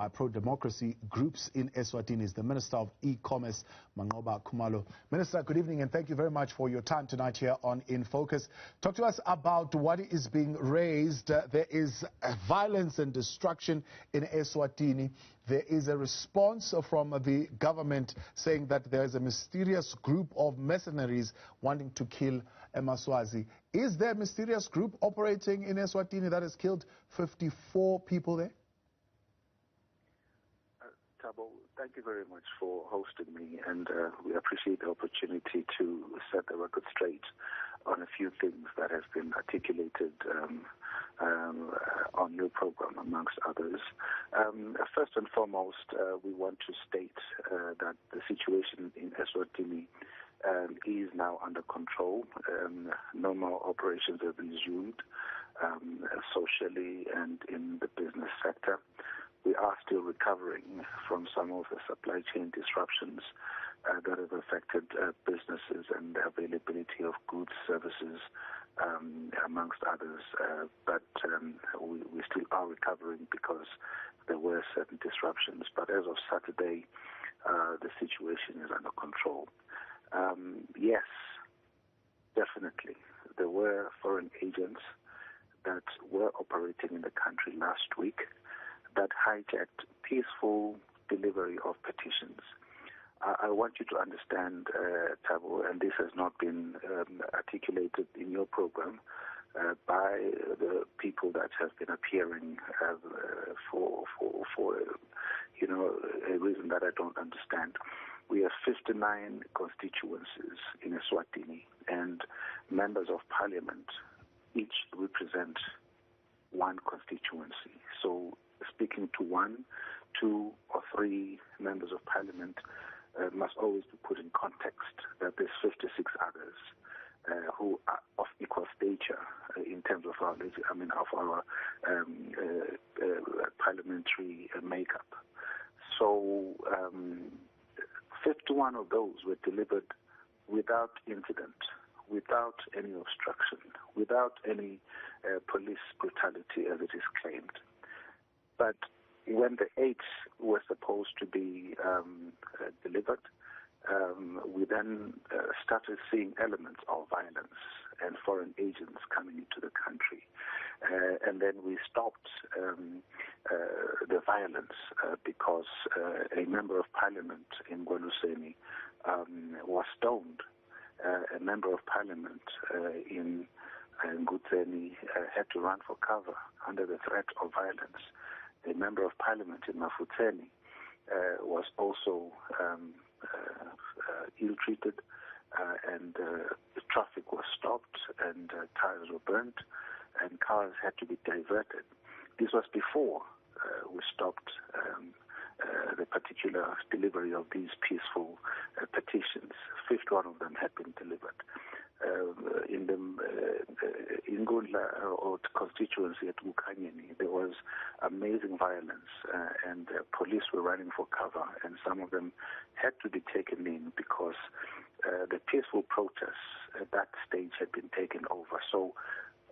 pro-democracy groups in Eswatini is the Minister of E-Commerce, Manqoba Khumalo. Minister, good evening and thank you very much for your time tonight here on In Focus. Talk to us about what is being raised. There is violence and destruction in Eswatini. There is a response from the government saying that there is a mysterious group of mercenaries wanting to kill Maswazi. Is there a mysterious group operating in Eswatini that has killed 54 people there? Thabo, thank you very much for hosting me, and we appreciate the opportunity to set the record straight on a few things that have been articulated on your program, amongst others. First and foremost, we want to state that the situation in Eswatini is now under control. Normal operations have resumed socially and in the business sector. We are still recovering from some of the supply chain disruptions that have affected businesses and the availability of goods, services, amongst others. But we still are recovering because there were certain disruptions. But as of Saturday, the situation is under control. Yes, definitely. There were foreign agents that were operating in the country last week that hijacked peaceful delivery of petitions. I want you to understand, Thabo, and this has not been articulated in your program by the people that have been appearing for a reason that I don't understand. We have 59 constituencies in Eswatini, and members of parliament each represent one constituency. So speaking to 1, 2, or 3 members of parliament must always be put in context that there's 56 others who are of equal stature in terms of our parliamentary makeup. So 51 of those were delivered without incident, without any obstruction, without any police brutality as it is claimed. But when the 8 were supposed to be delivered, we then started seeing elements of violence and foreign agents coming into the country. And then we stopped the violence because a member of parliament in Gweluseni was stoned. A member of parliament in Ngutseni had to run for cover under the threat of violence. A member of parliament in Mafutseni was also ill-treated, and the traffic was stopped, and tires were burnt, and cars had to be diverted. This was before we stopped the particular delivery of these peaceful petitions. 51 of them had been delivered. In the Ngundla or constituency at Ukanyeni, there was amazing violence, and police were running for cover, and some of them had to be taken in because the peaceful protests at that stage had been taken over. So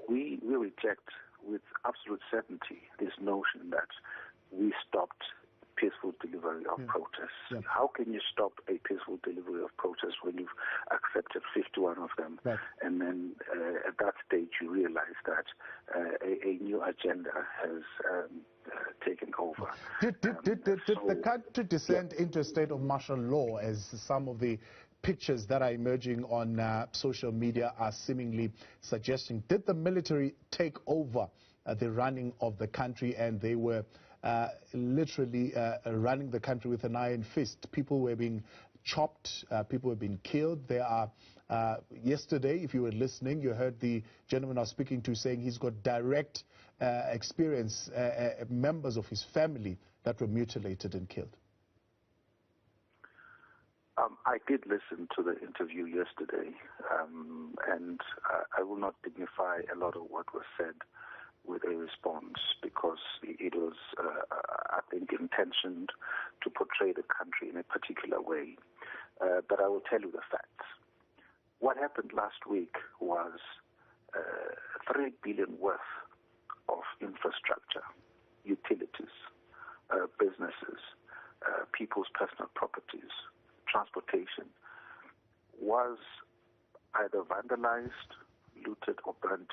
we reject with absolute certainty this notion that we stopped peaceful delivery of protests. Yeah. How can you stop a peaceful delivery of protests when you've accepted 51 of them? Right. And then at that stage you realize that a new agenda has taken over. Did the country descend into a state of martial law, as some of the pictures that are emerging on social media are seemingly suggesting? Did the military take over the running of the country, and they were literally running the country with an iron fist? People were being chopped, people were being killed. There are, yesterday, if you were listening, you heard the gentleman I was speaking to saying he's got direct experience, members of his family that were mutilated and killed. I did listen to the interview yesterday, and I will not dignify a lot of what was said with a response, because it was, I think, intentioned to portray the country in a particular way. But I will tell you the facts. What happened last week was 3 billion worth of infrastructure, utilities, businesses, people's personal properties, transportation, was either vandalized, looted, or burnt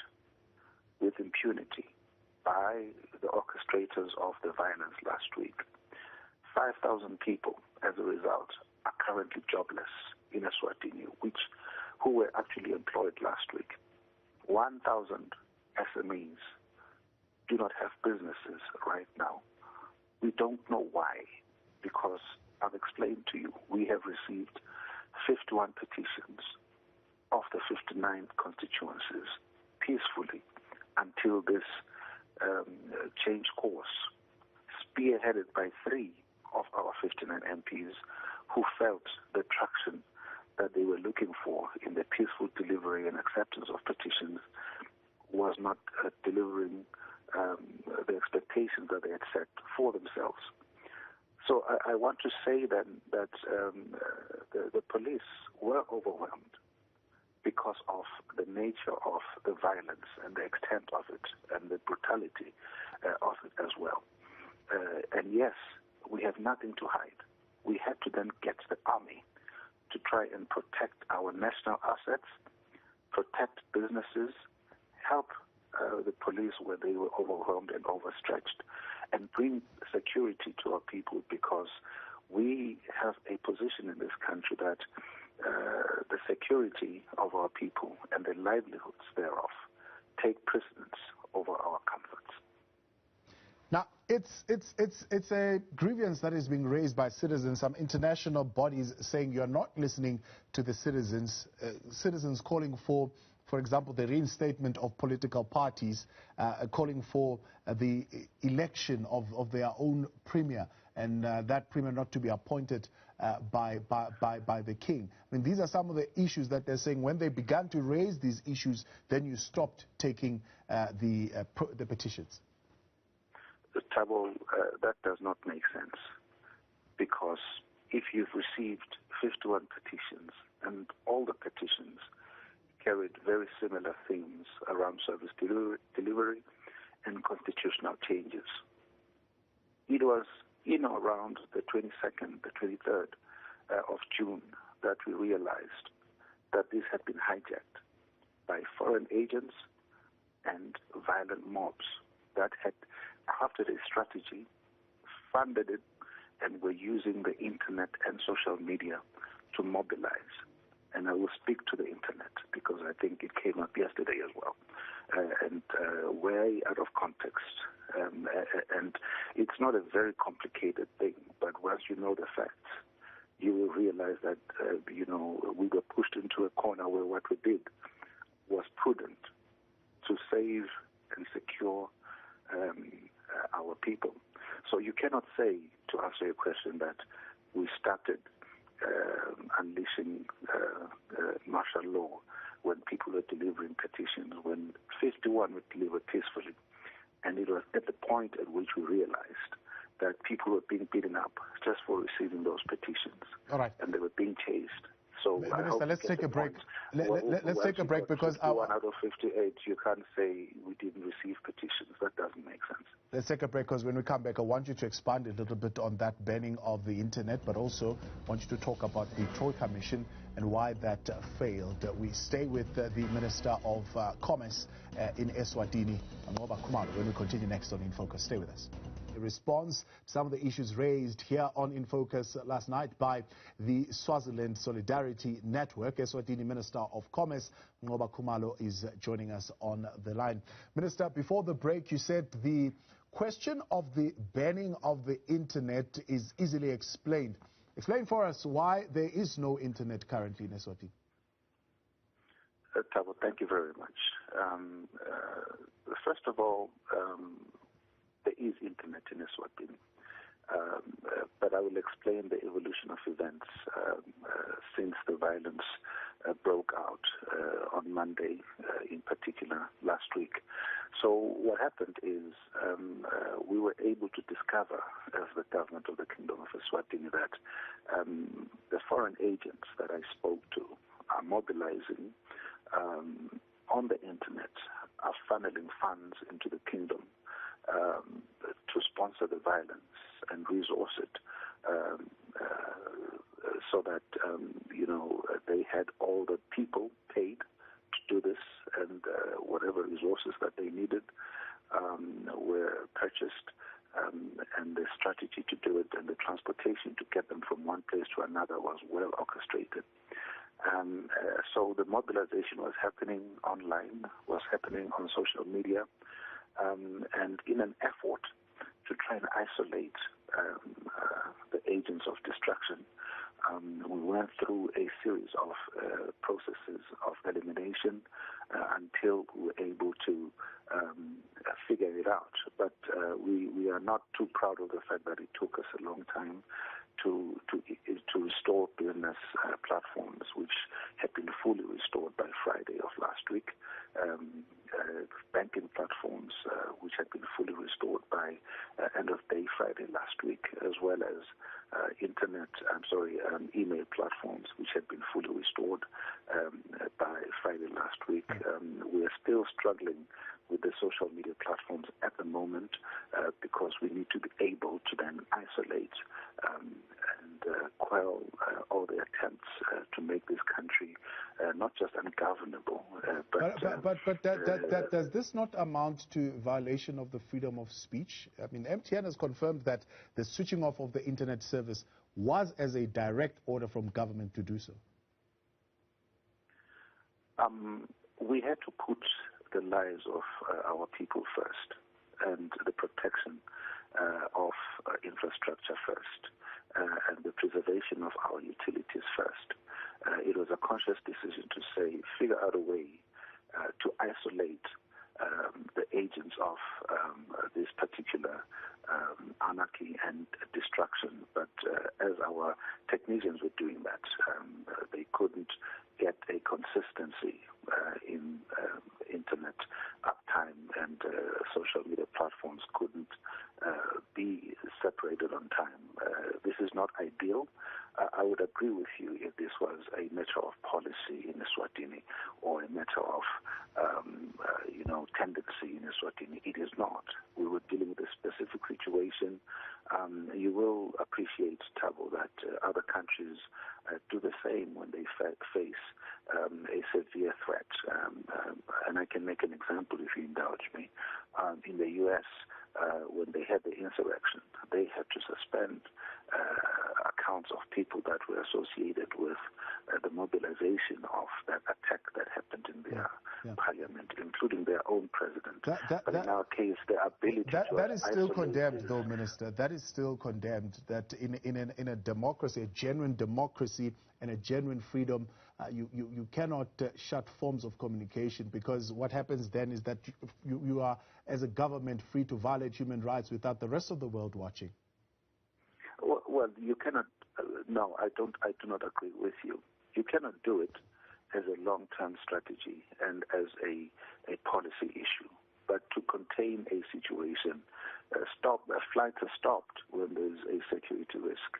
with impunity by the orchestrators of the violence last week. 5,000 people, as a result, are currently jobless in Eswatini, who were actually employed last week. 1,000 SMEs do not have businesses right now. We don't know why, because I've explained to you, we have received 51 petitions of the 59 constituencies peacefully until this change course, spearheaded by 3 of our 59 MPs who felt the traction that they were looking for in the peaceful delivery and acceptance of petitions was not delivering the expectations that they had set for themselves. So I want to say that the police were overwhelmed because of the nature of the violence and the extent of it and the brutality of it as well. And yes, we have nothing to hide. We had to then get the army to try and protect our national assets, protect businesses, help the police where they were overwhelmed and overstretched, and bring security to our people, because we have a position in this country that the security of our people and the livelihoods thereof take precedence over our comforts. Now, it's a grievance that is being raised by citizens, some international bodies saying you're not listening to the citizens, citizens calling for example, the reinstatement of political parties, calling for the election of their own premier, and that premier not to be appointed by the king. I mean, these are some of the issues that they're saying when they began to raise these issues, then you stopped taking the petitions. Thabo, that does not make sense, because if you've received 51 petitions and all the petitions carried very similar themes around service delivery and constitutional changes, it was around the 22nd, the 23rd of June that we realized that this had been hijacked by foreign agents and violent mobs that had crafted a strategy, funded it, and were using the internet and social media to mobilize. And I will speak to the internet because I think it came up yesterday as well, and way out of context. And it's not a very complicated thing, but once you know the facts, you will realize that, we were pushed into a corner where what we did was prudent to save and secure our people. So you cannot say, to answer your question, that we started unleashing martial law when people were delivering petitions, when 51 were delivered peacefully. And it was at the point at which we realized that people were being beaten up just for receiving those petitions. All right. And they were being chased. So Minister, let's take a break. Let's take a break, because 51 out of 58, you can't say we didn't receive petitions. That doesn't make sense. Let's take a break, because when we come back, I want you to expand a little bit on that banning of the internet, but also want you to talk about the Troika mission and why that failed. We stay with the Minister of Commerce in Eswatini, Manqoba Khumalo, when we continue next on In Focus. Stay with us. A response to some of the issues raised here on In Focus last night by the Swaziland Solidarity Network. Eswatini Minister of Commerce, Manqoba Khumalo, is joining us on the line. Minister, before the break, you said the question of the banning of the internet is easily explained. Explain for us why there is no internet currently in Eswatini. Thabo, thank you very much. First of all, there is internet in Eswatini, but I will explain the evolution of events since the violence broke out on Monday, in particular last week. So what happened is we were able to discover, as the government of the Kingdom of Eswatini, that the foreign agents that I spoke to are mobilizing on the internet, are funneling funds into the kingdom to sponsor the violence and resource it so that, they had all the people paid to do this, and whatever resources that they needed were purchased, and the strategy to do it and the transportation to get them from one place to another was well orchestrated. So the mobilization was happening online, was happening on social media, and in an effort to try and isolate the agents of destruction, we went through a series of processes of elimination until we were able to figure it out. But we are not too proud of the fact that it took us a long time to restore business platforms, which had been fully restored by Friday of last week, banking platforms, which had been fully restored by end of day Friday last week, as well as email platforms, which had been fully restored by Friday last week. We are still struggling with the social media platforms at the moment because we need to be able to then isolate and quell all the attempts to make this country not just ungovernable, but does this not amount to violation of the freedom of speech? I mean, MTN has confirmed that the switching off of the internet service was as a direct order from government to do so. We had to put the lives of our people first and the protection of infrastructure first and the preservation of our utilities first. It was a conscious decision to say, figure out a way to isolate the agents of this particular anarchy and destruction. But as our technicians were doing that, they couldn't get a consistency in internet uptime, and social media platforms couldn't be separated on time. This is not ideal. I would agree with you if this was a matter of policy in Eswatini or a matter of tendency in Eswatini. It is not. We were dealing with a specific situation. You will appreciate, Thabo, that other countries do the same when they face a severe threat. And I can make an example if you indulge me. In the U.S., when they had the insurrection, they had to suspend accounts of people that were associated with the mobilization of that attack that happened in their parliament, including their own president. But in our case, the ability that is still condemned, though, Minister. That is still condemned. That in a democracy, a genuine democracy and a genuine freedom, you cannot shut forms of communication, because what happens then is that you are, as a government, free to violate human rights without the rest of the world watching. Well, you cannot. No, I do not agree with you. You cannot do it as a long-term strategy and as a policy issue. But to contain a situation, flights are stopped when there's a security risk.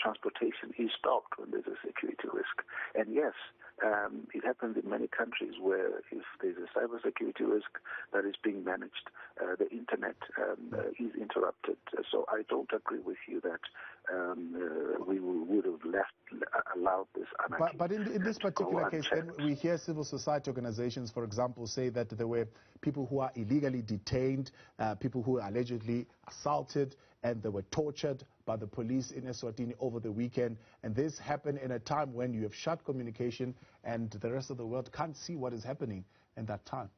Transportation is stopped when there's a security risk. And yes, it happens in many countries where if there's a cybersecurity risk that is being managed, the internet is interrupted. So I don't agree with you that we would have allowed this anarchy. But in this particular case, then we hear civil society organizations, for example, say that there were people who are illegally detained, people who were allegedly assaulted, and they were tortured by the police in Eswatini over the weekend. And this happened in a time when you have shut communication and the rest of the world can't see what is happening in that time.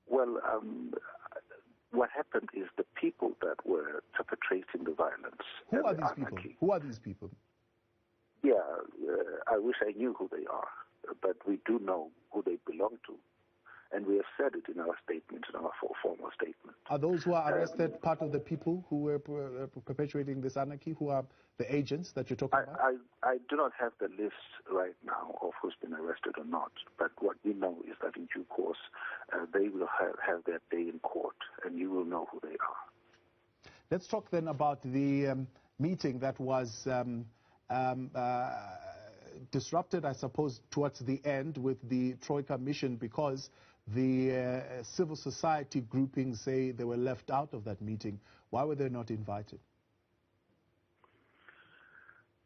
Well, what happened is the people that were perpetrating the violence. Who are these people? Who are these people? Yeah, I wish I knew who they are, but we do know who they belong to. And we have said it in our statement, in our formal statement. Are those who are arrested part of the people who were perpetuating this anarchy, who are the agents that you're talking about? I do not have the list right now of who's been arrested or not, but what we know is that in due course, they will have their day in court, and you will know who they are. Let's talk then about the meeting that was disrupted, I suppose, towards the end with the Troika mission, because The civil society groupings say they were left out of that meeting. Why were they not invited?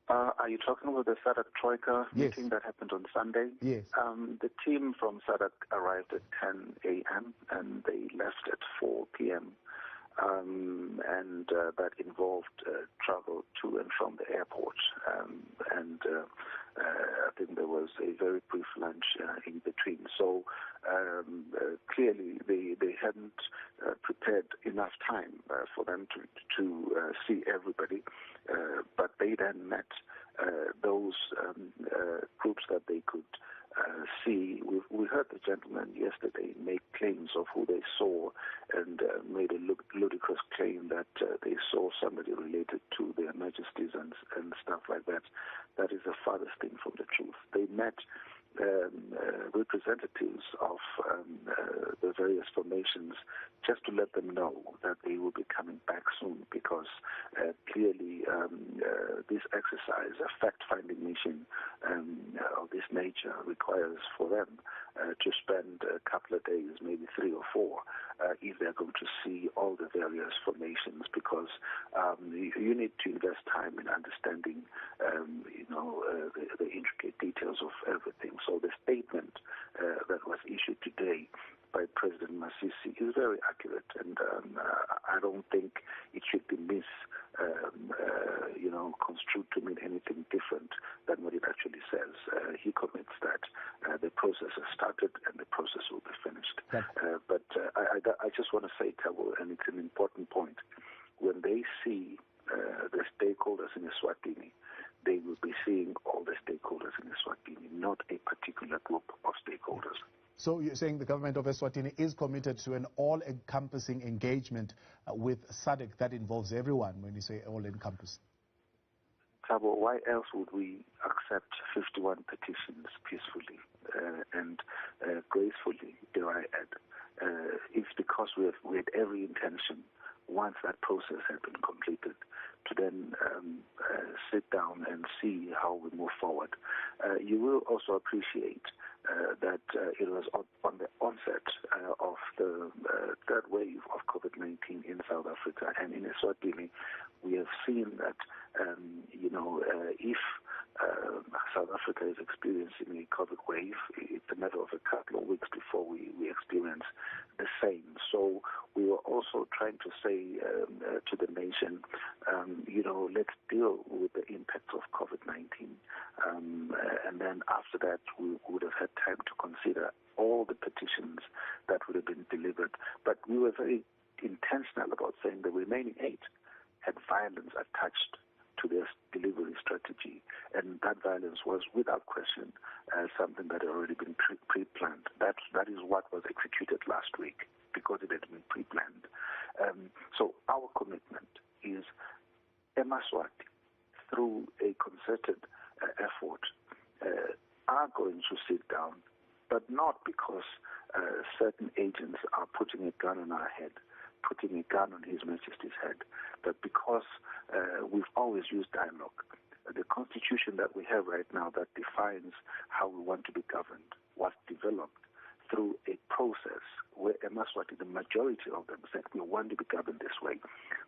Are you talking about the SADC Troika meeting that happened on Sunday? Yes. The team from SADC arrived at 10 a.m. and they left at 4 p.m. And that involved travel to and from the airport. I think there was a very brief lunch in between. So clearly they hadn't prepared enough time for them to see everybody. But they then met those groups that they could see. We heard the gentleman yesterday make claims of who they saw and made a ludicrous claim that they saw somebody related to their majesties and stuff like that. That is the farthest thing from the truth. They met representatives of the various formations just to let them know that they will be coming back soon, because clearly this exercise, a fact-finding mission of this nature, requires for them to spend a couple of days, maybe 3 or 4, if they're going to see all the various formations, because you need to invest time in understanding the intricate details of everything. So the statement that was issued today by President Masisi is very accurate, and I don't think it should be construed to mean anything different than what it actually says. He commits that the process has started and the process will be finished. But I just want to say, Thabo, and it's an important point, when they see the stakeholders in Eswatini, they will be seeing all the stakeholders in Eswatini, not a particular group of stakeholders. So you're saying the government of Eswatini is committed to an all-encompassing engagement with SADC that involves everyone, when you say all-encompassing? Thabo, why else would we accept 51 petitions peacefully and gracefully, dare I add? It's because we had every intention, once that process had been completed, to then sit down and see how we move forward. You will also appreciate that it was on the onset of the third wave of COVID-19 in South Africa and in Eswatini. We have seen that, if South Africa is experiencing a COVID wave, it's a matter of a couple of weeks before we experience the same. So we were also trying to say to the nation, let's deal with the impacts of COVID-19. And then after that, we would have had time to consider all the petitions that would have been delivered. But we were very intentional about saying the remaining 8 had violence attached to their delivery strategy, and that violence was, without question, something that had already been pre-planned. That is what was executed last week, because it had been pre-planned. So our commitment is eMaswati, through a concerted effort, are going to sit down, but not because certain agents are putting a gun on our head, putting a gun on His Majesty's head, but because we've always used dialogue. The constitution that we have right now that defines how we want to be governed was developed through a process where eMaswati, the majority of them, said we want to be governed this way.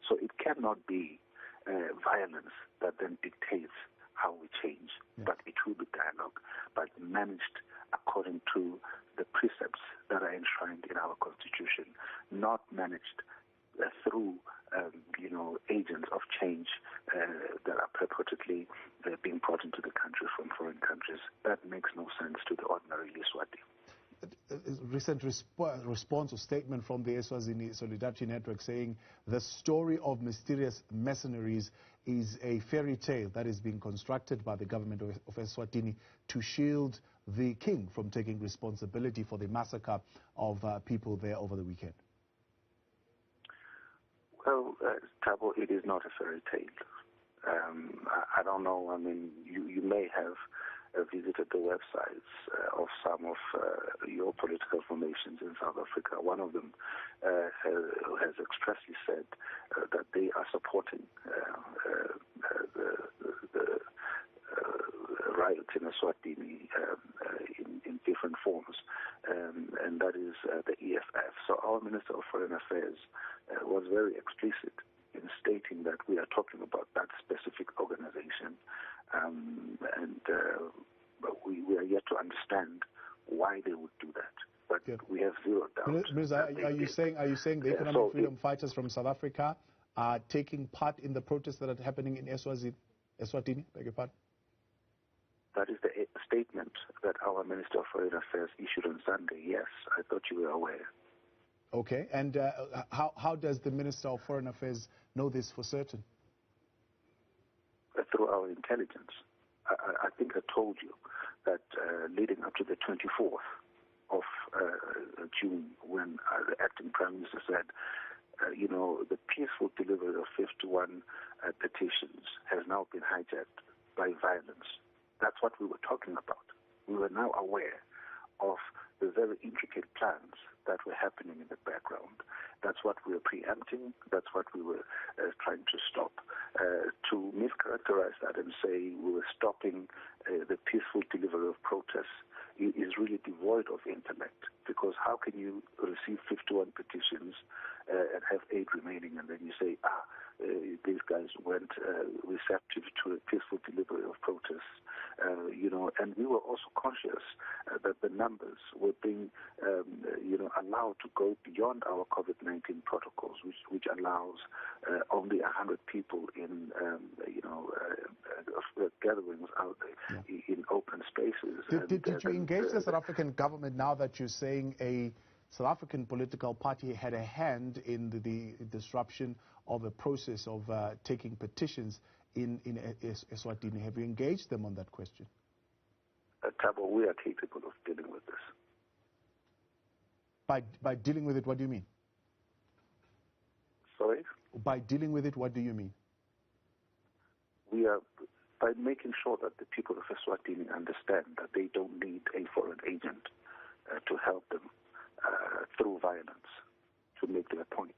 So it cannot be violence that then dictates how we change, but it will be dialogue, but managed according to the precepts that are enshrined in our constitution, not managed through agents of change that are purportedly being brought into the country from foreign countries. That makes no sense to the ordinary Eswati. Recent response or statement from the Eswatini Solidarity Network saying the story of mysterious mercenaries is a fairy tale that is being constructed by the government of Eswatini to shield the king from taking responsibility for the massacre of people there over the weekend. Well, Thabo, it is not a fairy tale. I don't know. I mean, you may have visited the websites of some of your political formations in South Africa. One of them has expressly said that they are supporting the riots in Eswatini in different forms. and that is the EFF. So our Minister of Foreign Affairs was very explicit in stating that we are talking about that specific organization, and we are yet to understand why they would do that. But we have zero doubt. Are you saying the economic freedom fighters from South Africa are taking part in the protests that are happening in Eswatini? Beg your pardon? That is the statement that our Minister of Foreign Affairs issued on Sunday. Yes, I thought you were aware. Okay, and how does the Minister of Foreign Affairs know this for certain? Through our intelligence. I think I told you that leading up to the 24th of June, when the acting Prime Minister said, the peaceful delivery of 51 petitions has now been hijacked by violence. That's what we were talking about. We were now aware of the very intricate plans that were happening in the background. That's what we were preempting. That's what we were trying to stop. To mischaracterize that and say we were stopping the peaceful delivery of protests is really devoid of intellect, because how can you receive 51 petitions and have 8 remaining, and then you say, these guys weren't receptive to a peaceful delivery of protests, and we were also conscious that the numbers were being, allowed to go beyond our COVID-19 protocols, which allows only 100 people in, gatherings out in open spaces. Did you engage the South African government now that you're saying a South African political party had a hand in the disruption of a process of taking petitions in Eswatini? Have you engaged them on that question? Thabo, we are capable of dealing with this. By dealing with it, what do you mean? Sorry? By dealing with it, what do you mean? We are by making sure that the people of Eswatini understand that they don't need a foreign agent to help them through violence to make their point.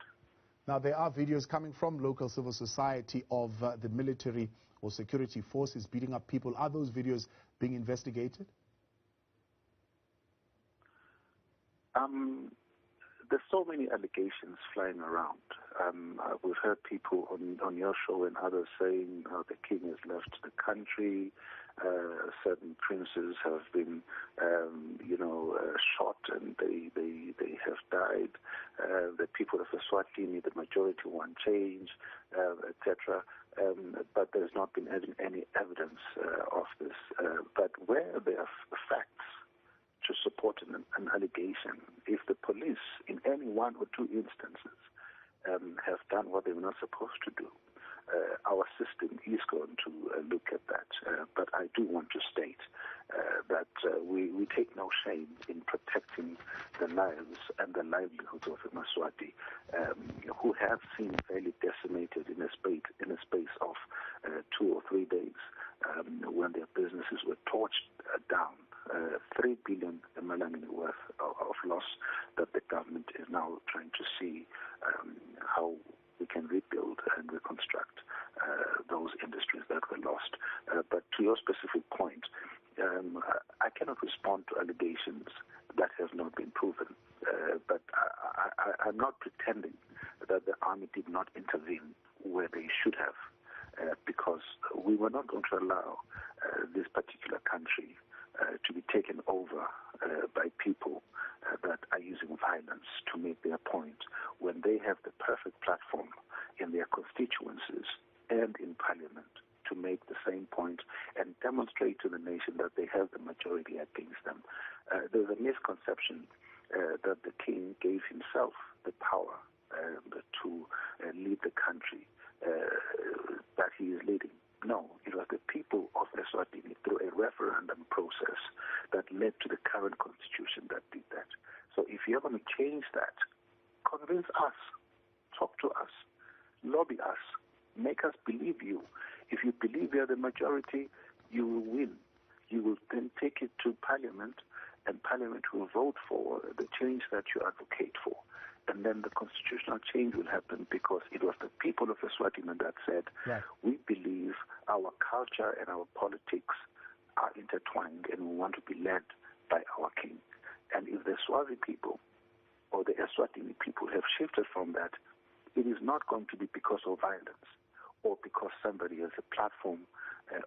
Now, there are videos coming from local civil society of the military or security forces beating up people. Are those videos being investigated? There's so many allegations flying around. We've heard people on your show and others saying the king has left the country, certain princes have been, shot and they have died. The people of Eswatini, the majority want change, etc. But there's not been any evidence of this. But where there are facts to support an allegation, if the police in any 1 or 2 instances have done what they were not supposed to do, our system is going to look at that. But I do want to state that we take no shame in protecting the lives and the livelihoods of the Maswati, who have been fairly decimated in a space of 2 or 3 days, when their businesses were torched down. 3 billion worth of loss that the government is now trying to see how we can rebuild and reconstruct those industries that were lost. But to your specific point, I cannot respond to allegations that have not been proven. But I'm not pretending that the army did not intervene where they should have, because we were not going to allow this particular country to be taken over by people that are using violence to make their point, when they have the perfect platform in their constituencies and in parliament to make the same point and demonstrate to the nation that they have the majority against them. There's a misconception that the king gave himself the power to lead the country that he is leading. No, it was the people of Eswatini through a referendum process that led to the current constitution that did that. So if you're going to change that, convince us, talk to us, lobby us, make us believe you. If you believe you're the majority, you will win. You will then take it to Parliament, and Parliament will vote for the change that you advocate for. And then the constitutional change will happen, because it was the people of Eswatini that said, right, we believe our culture and our politics are intertwined and we want to be led by our king. And if the Swazi people or the Eswatini people have shifted from that, it is not going to be because of violence or because somebody has a platform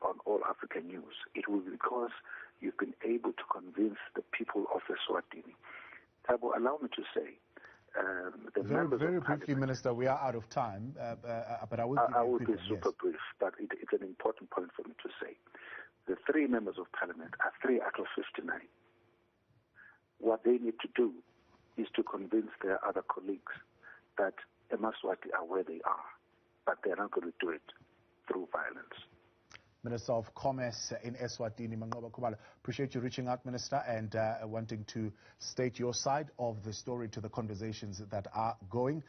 on All African News. It will be because you've been able to convince the people of Eswatini. Thabo, allow me to say, the members very of briefly, Minister, we are out of time, but I will give I you will a be quick one, super yes. brief, but it's an important point for me to say. The 3 members of parliament are 3 out of 59. What they need to do is to convince their other colleagues that Emaswati are where they are, but they're not going to do it through violence. Minister of Commerce in Eswatini, Manqoba Khumalo, appreciate you reaching out, Minister, and wanting to state your side of the story to the conversations that are going.